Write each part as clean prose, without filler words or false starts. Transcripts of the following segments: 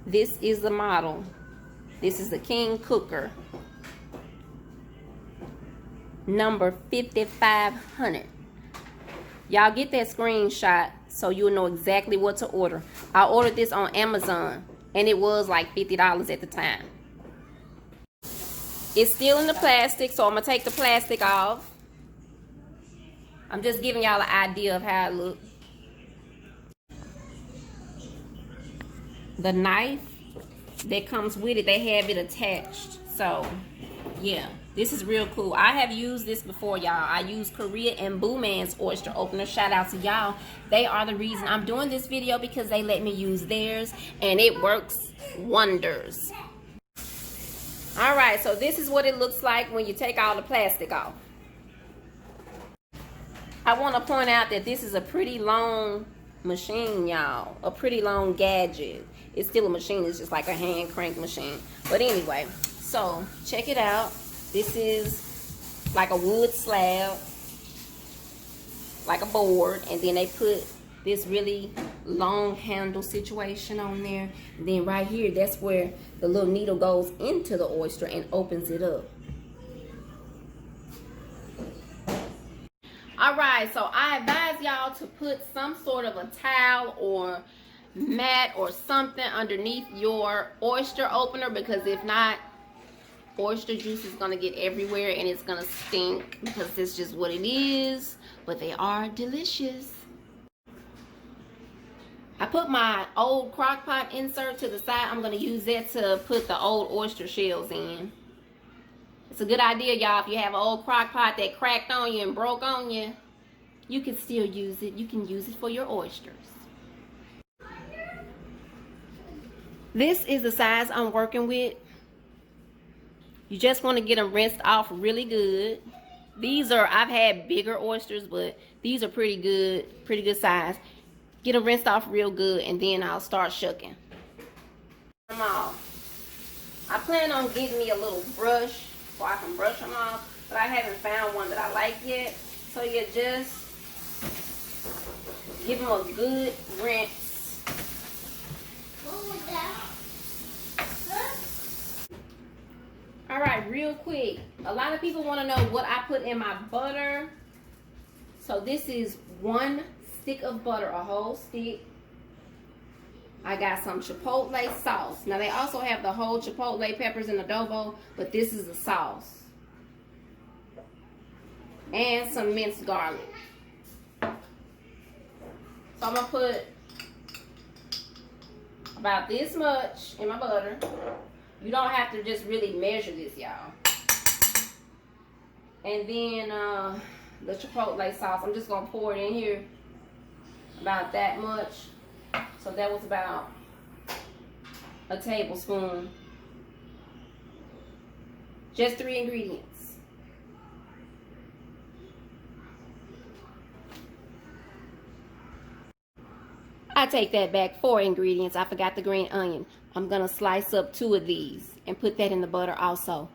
This is the model. This is the King Cooker. Number 5500. Y'all get that screenshot so you'll know exactly what to order. I ordered this on Amazon and it was like $50 at the time. It's still in the plastic, so I'm gonna take the plastic off. I'm just giving y'all an idea of how it looks. The knife that comes with it, they have it attached. So yeah, this is real cool. I have used this before, y'all. I use Korea and Boo Man's oyster opener. Shout out to y'all. They are the reason I'm doing this video, because they let me use theirs and it works wonders. All right, so this is what it looks like when you take all the plastic off. I want to point out that this is a pretty long machine, y'all. A pretty long gadget. It's still a machine. It's just like a hand crank machine. But anyway, so check it out. This is like a wood slab, like a board, and then they put this really long handle situation on there. And then right here, that's where the little needle goes into the oyster and opens it up. All right, so I advise y'all to put some sort of a towel or mat or something underneath your oyster opener, because if not, oyster juice is gonna get everywhere and it's gonna stink, because that's just what it is. But they are delicious. I put my old crock pot insert to the side. I'm gonna use that to put the old oyster shells in. It's a good idea, y'all. If you have an old crock pot that cracked on you and broke on you, you can still use it. You can use it for your oysters. This is the size I'm working with. You just want to get them rinsed off really good. These are, I've had bigger oysters, but these are pretty good size. Get them rinsed off real good, and then I'll start shucking them off. I plan on getting me a little brush so I can brush them off, but I haven't found one that I like yet. So you just give them a good rinse. All right, real quick. A lot of people want to know what I put in my butter. So this is 1 stick of butter, a whole stick. I got some chipotle sauce. Now they also have the whole chipotle peppers in adobo, but this is the sauce. And some minced garlic. So I'm gonna put about this much in my butter. You don't have to just really measure this, y'all. And then the chipotle sauce, I'm just gonna pour it in here. About that much. So that was about a tablespoon. Just 3 ingredients. I take that back, 4 ingredients. I forgot the green onion. I'm gonna slice up 2 of these and put that in the butter also.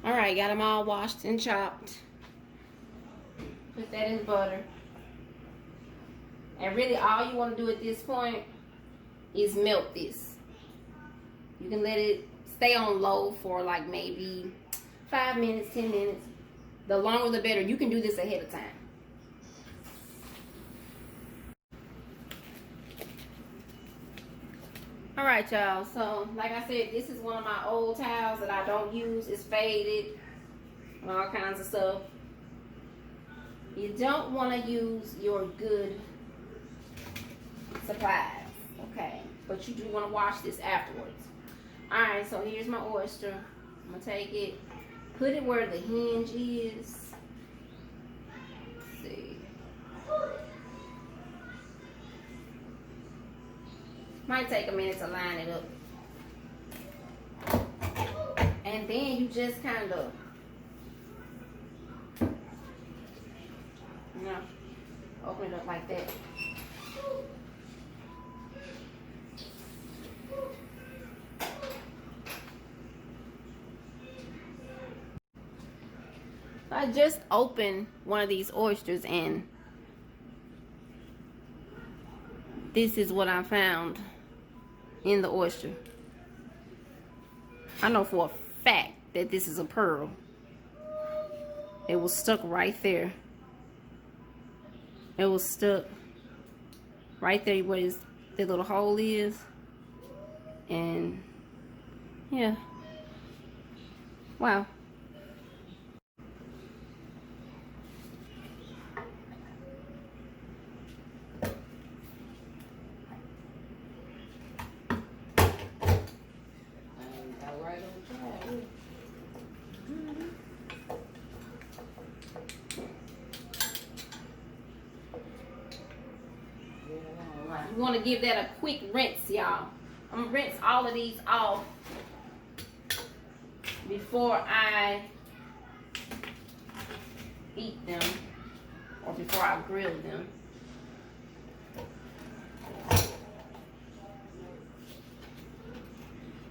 All right, got them all washed and chopped. Put that in the butter. And really all you want to do at this point is melt this. You can let it stay on low for like maybe 5 minutes, 10 minutes. The longer the better. You can do this ahead of time. All right, y'all. So, like I said, this is one of my old towels that I don't use. It's faded and all kinds of stuff. You don't want to use your good supplies, okay? But you do want to wash this afterwards. All right, so here's my oyster. I'm gonna take it, put it where the hinge is. Let's see. Might take a minute to line it up. And then you just kind of, you know, open it up like that. I just opened one of these oysters and this is what I found. in the oyster. I know for a fact that this is a pearl. It was stuck right there. It was stuck right there where the little hole is. And yeah. Wow. You want to give that a quick rinse, y'all. I'm going to rinse all of these off before I eat them or before I grill them.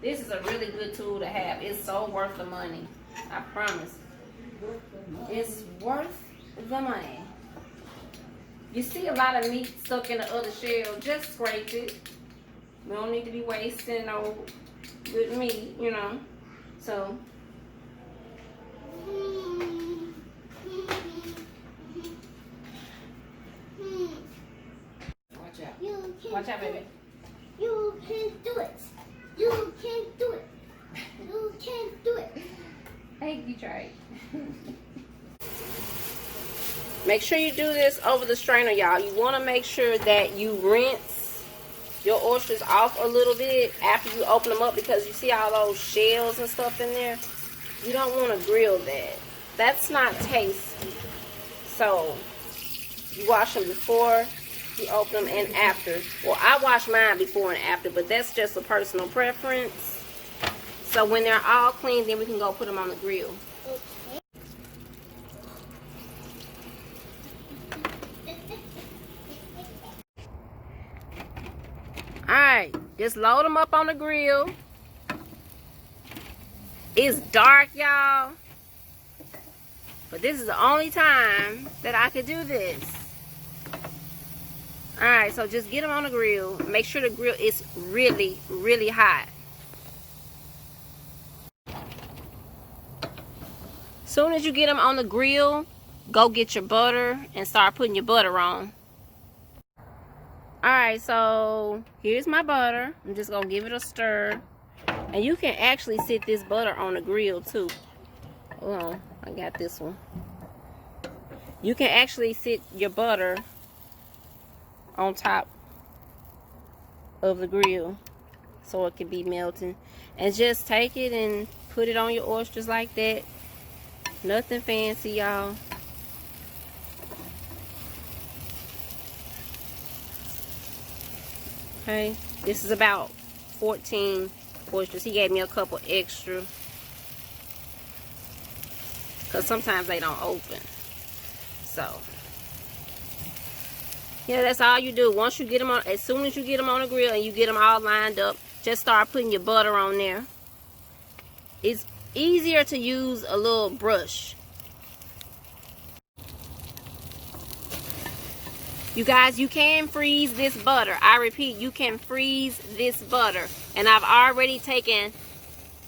This is a really good tool to have. It's so worth the money. I promise. It's worth the money. You see a lot of meat stuck in the other shell, just scrape it. We don't need to be wasting no good meat, you know. So, watch out. Watch out, baby. You can't do it. You can't do it. You can't do it. Hey, you tried. Make sure you do this over the strainer, y'all. You want to make sure that you rinse your oysters off a little bit after you open them up, because you see all those shells and stuff in there. You don't want to grill that. That's not tasty. So, you wash them before you open them and after. Well, I wash mine before and after, but that's just a personal preference. So, when they're all clean, then we can go put them on the grill. Alright, just load them up on the grill. It's dark, y'all. But this is the only time that I could do this. Alright, so just get them on the grill. Make sure the grill is really, really hot. Soon as you get them on the grill, go get your butter and start putting your butter on. Alright, so here's my butter. I'm just going to give it a stir. And you can actually sit this butter on the grill too. Hold on, I got this one. You can actually sit your butter on top of the grill so it can be melting. And just take it and put it on your oysters like that. Nothing fancy, y'all. Okay, this is about 14 oysters. He gave me a couple extra because sometimes they don't open. So yeah, that's all you do. Once you get them on, as soon as you get them on the grill and you get them all lined up, just start putting your butter on there. It's easier to use a little brush. You guys, you can freeze this butter. I repeat, you can freeze this butter. And I've already taken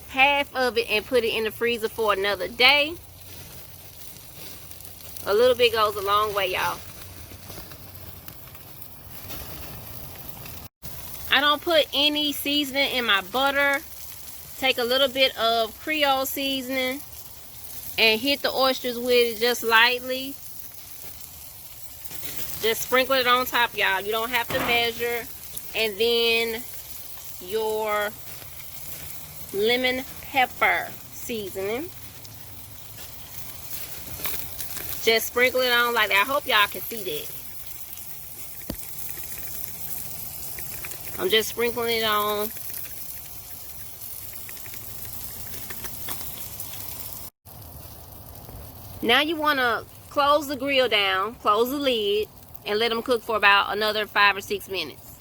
half of it and put it in the freezer for another day. A little bit goes a long way, y'all. I don't put any seasoning in my butter. Take a little bit of Creole seasoning and hit the oysters with it just lightly. Just sprinkle it on top, y'all. You don't have to measure. And then your lemon pepper seasoning. Just sprinkle it on like that. I hope y'all can see that. I'm just sprinkling it on. Now you want to close the grill down, close the lid, and let them cook for about another 5 or 6 minutes.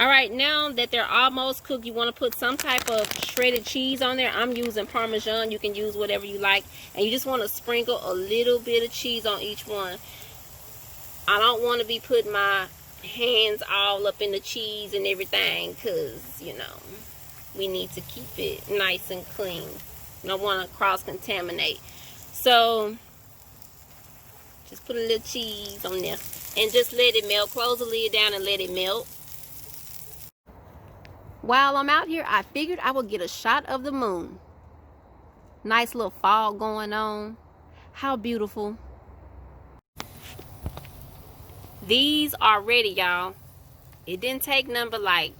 Alright, now that they're almost cooked, you want to put some type of shredded cheese on there. I'm using Parmesan. You can use whatever you like. And you just want to sprinkle a little bit of cheese on each one. I don't want to be putting my hands all up in the cheese and everything, because, you know, we need to keep it nice and clean. I don't want to cross-contaminate. So, just put a little cheese on there. And just let it melt. Close the lid down and let it melt. While I'm out here, I figured I would get a shot of the moon. Nice little fog going on. How beautiful. These are ready, y'all. It didn't take number like,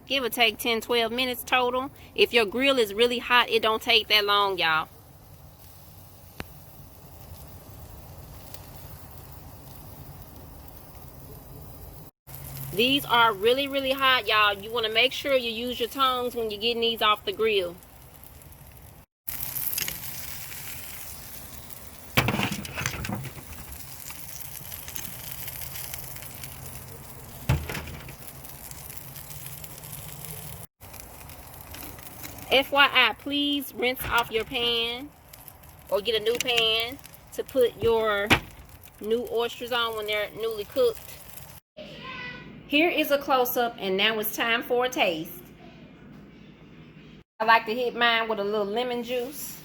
give or take 10-12 minutes total. If your grill is really hot, it don't take that long, y'all. These are really, really hot, y'all. You want to make sure you use your tongs when you're getting these off the grill. FYI, please rinse off your pan or get a new pan to put your new oysters on when they're newly cooked. Here is a close-up, and now it's time for a taste. I like to hit mine with a little lemon juice.